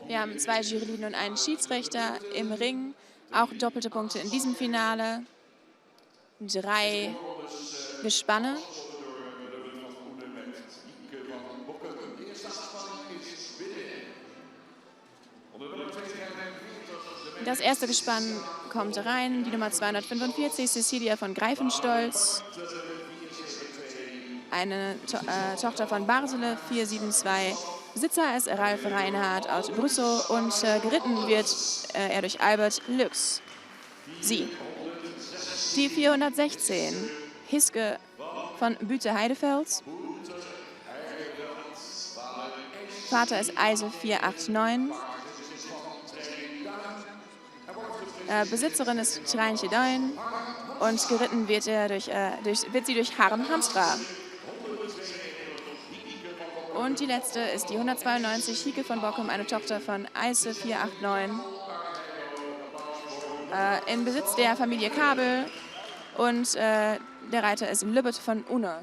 Wir haben 2 Juryliden und einen Schiedsrichter im Ring. Auch doppelte Punkte in diesem Finale. 3 Gespanne. Das erste Gespann kommt rein, die Nummer 245, Cecilia von Greifenstolz. Eine Tochter von Barsele, 472. Besitzer ist Ralf Reinhardt aus Brüssow und geritten wird er durch Albert Lux. Sie. Die 416, Hiske von Büte-Heidefels. Vater ist Eise 489. Besitzerin ist Treinche Deun und geritten wird sie durch Harm Hamstra. Und die letzte ist die 192, Hike von Bockum, eine Tochter von Eise 489. In Besitz der Familie Kabel und der Reiter ist Lübbet von Unne.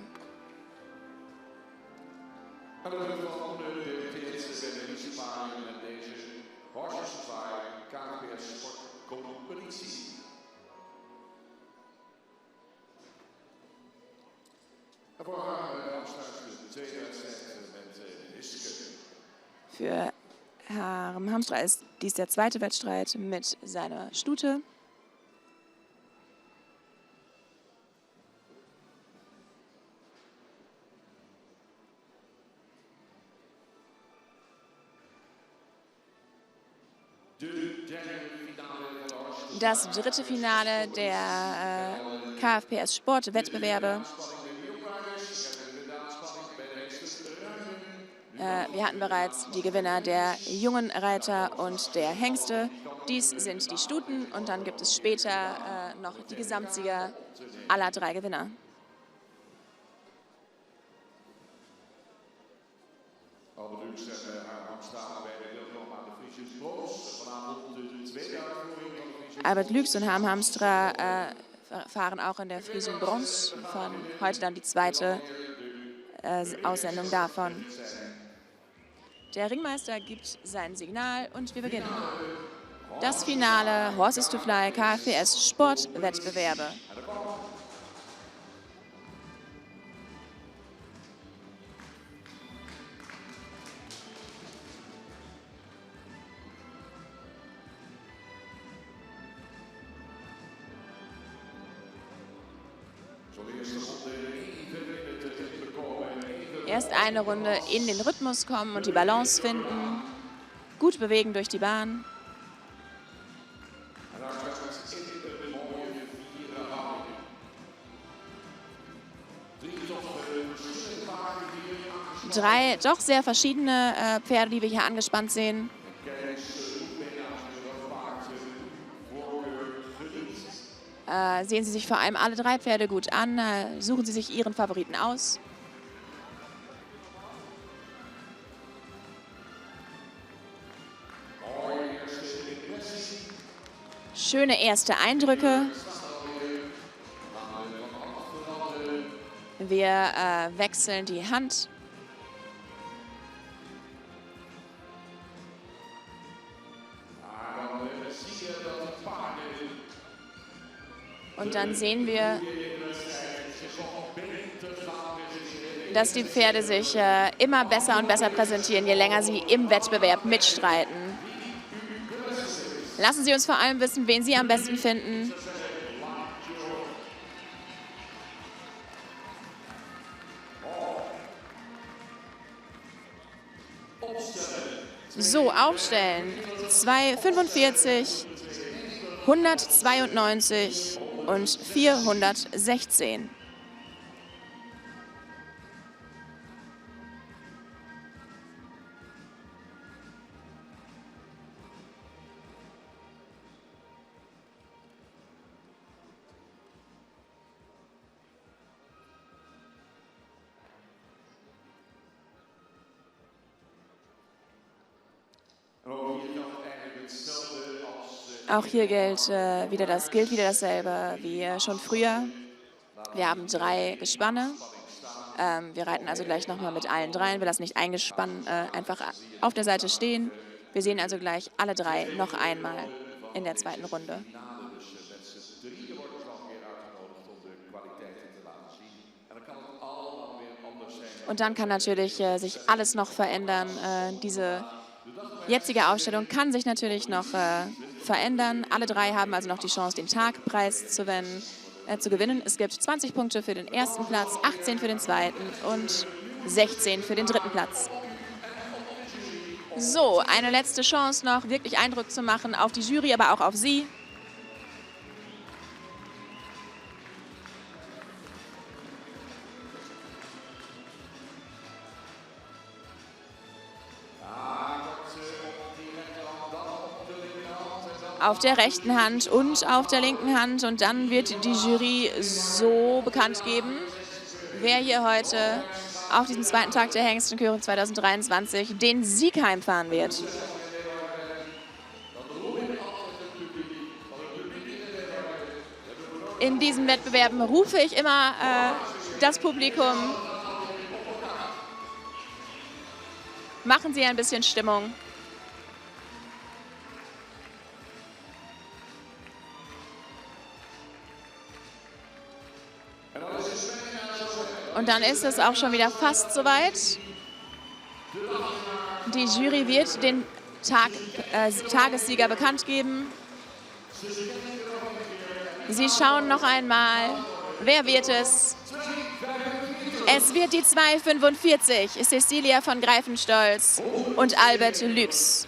Für Harm Hamstra ist dies der zweite Wettstreit mit seiner Stute. Das dritte Finale der KFPS Sportwettbewerbe. Wir hatten bereits die Gewinner der jungen Reiter und der Hengste. Dies sind die Stuten und dann gibt es später noch die Gesamtsieger aller 3 Gewinner. Albert Lux und Harm Hamstra fahren auch in der Friesen Bronze, von heute dann die zweite Aussendung davon. Der Ringmeister gibt sein Signal und wir beginnen. Das Finale Horses to Fly KFPS Sportwettbewerbe. Erst eine Runde in den Rhythmus kommen und die Balance finden. Gut bewegen durch die Bahn. Drei doch sehr verschiedene Pferde, die wir hier angespannt sehen. Sehen Sie sich vor allem alle 3 Pferde gut an. Suchen Sie sich Ihren Favoriten aus. Schöne erste Eindrücke. Wir wechseln die Hand. Und dann sehen wir, dass die Pferde sich immer besser und besser präsentieren, je länger sie im Wettbewerb mitstreiten. Lassen Sie uns vor allem wissen, wen Sie am besten finden. So, aufstellen. 245, 192 und 416. Auch hier gilt wieder dasselbe wie schon früher. Wir haben 3 Gespanne. Wir reiten also gleich nochmal mit allen 3. Wir lassen nicht ein Gespann einfach auf der Seite stehen. Wir sehen also gleich alle drei noch einmal in der zweiten Runde. Und dann kann natürlich sich alles noch verändern. Diese jetzige Aufstellung kann sich natürlich noch verändern. Alle drei haben also noch die Chance, den Tagpreis zu gewinnen. Es gibt 20 Punkte für den ersten Platz, 18 für den zweiten und 16 für den dritten Platz. So, eine letzte Chance noch, wirklich Eindruck zu machen auf die Jury, aber auch auf Sie. Auf der rechten Hand und auf der linken Hand. Und dann wird die Jury so bekannt geben, wer hier heute auf diesem zweiten Tag der Hengstenchöre 2023 den Sieg heimfahren wird. In diesen Wettbewerben rufe ich immer das Publikum. Machen Sie ein bisschen Stimmung. Und dann ist es auch schon wieder fast soweit. Die Jury wird den Tagessieger bekannt geben. Sie schauen noch einmal. Wer wird es? Es wird die 2,45, Cecilia von Greifenstolz und Albert Lüx.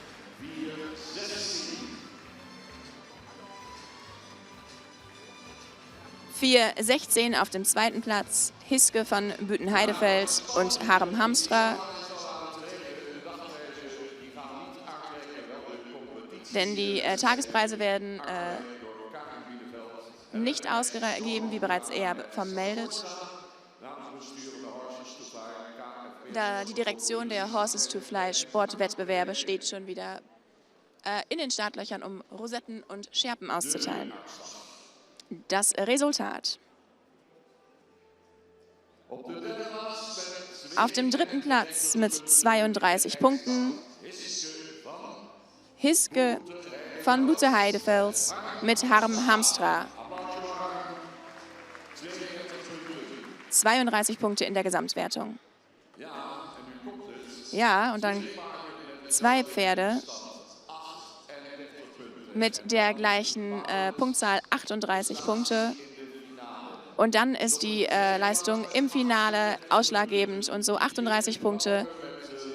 Vier 16 auf dem zweiten Platz, Hiske von Bütenheidefeld und Harm Hamstra. Denn die Tagespreise werden nicht ausgegeben, wie bereits eher vermeldet. Da die Direktion der Horses to Fly Sportwettbewerbe steht schon wieder in den Startlöchern, um Rosetten und Schärpen auszuteilen. Das Resultat. Auf dem dritten Platz mit 32 Punkten Hiske von Bütenheidefeld mit Harm Hamstra. 32 Punkte in der Gesamtwertung. Ja, und dann zwei Pferde mit der gleichen Punktzahl, 38 Punkte. Und dann ist die Leistung im Finale ausschlaggebend und so 38 Punkte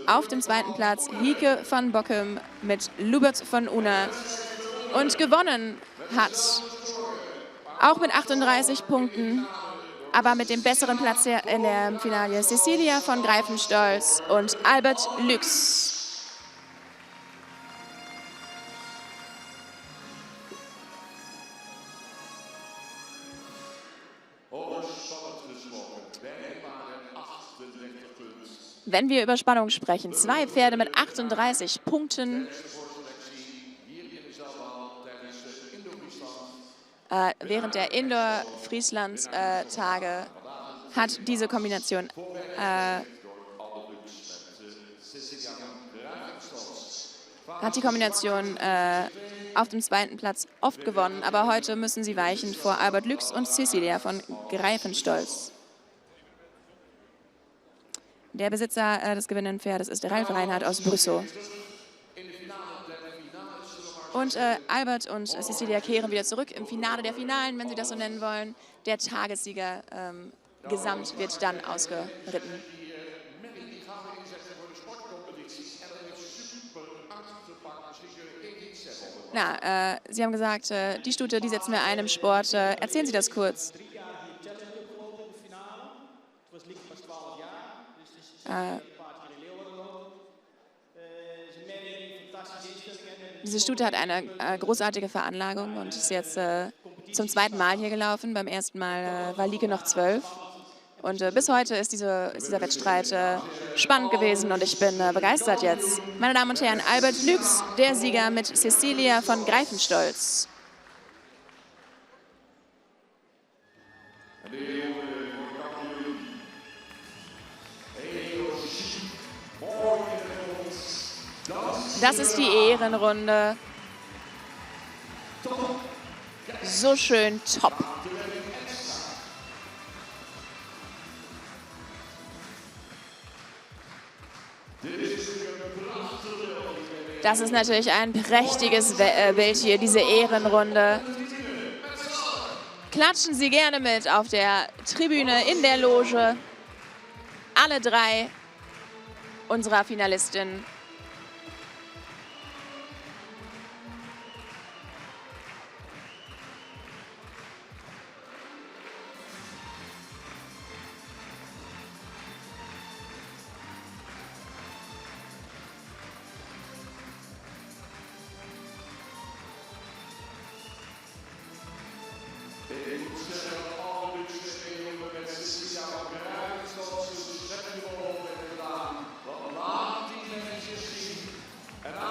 auf dem zweiten Platz. Hieke van Bockum mit Lubert von Una. Und gewonnen hat, auch mit 38 Punkten, aber mit dem besseren Platz in der Finale, Cecilia von Greifenstolz und Albert Lüx. Wenn wir über Spannung sprechen, zwei Pferde mit 38 Punkten. Während der Indoor-Friesland-Tage hat diese Kombination auf dem zweiten Platz oft gewonnen, aber heute müssen sie weichen vor Albert Lüx und Cecilia von Greifenstolz. Der Besitzer des gewinnenden Pferdes ist Ralf Reinhardt aus Brüssow. Und Albert und Cecilia kehren wieder zurück im Finale der Finalen, wenn Sie das so nennen wollen. Der Tagessieger gesamt wird dann ausgeritten. Na, Sie haben gesagt, die Stute, die setzen wir ein im Sport. Erzählen Sie das kurz. Diese Stute hat eine großartige Veranlagung und ist jetzt zum zweiten Mal hier gelaufen. Beim ersten Mal war Lieke noch 12. Und bis heute ist dieser Wettstreit spannend gewesen und ich bin begeistert jetzt. Meine Damen und Herren, Albert Lüx, der Sieger mit Cecilia von Greifenstolz. Das ist die Ehrenrunde. So schön top. Das ist natürlich ein prächtiges Bild hier, diese Ehrenrunde. Klatschen Sie gerne mit auf der Tribüne, in der Loge. Alle drei unserer Finalistinnen.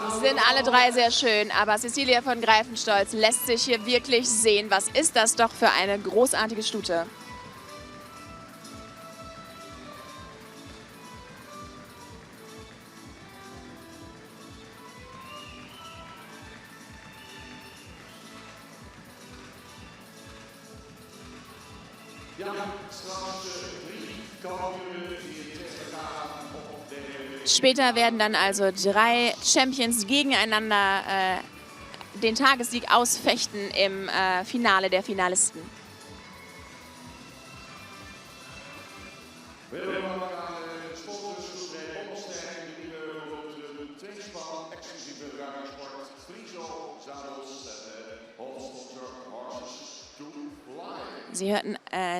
Sie sind alle drei sehr schön, aber Cecilia von Greifenstolz lässt sich hier wirklich sehen. Was ist das doch für eine großartige Stute? Später werden dann also 3 Champions gegeneinander den Tagessieg ausfechten im Finale der Finalisten. Sie hörten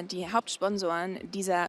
die Hauptsponsoren dieser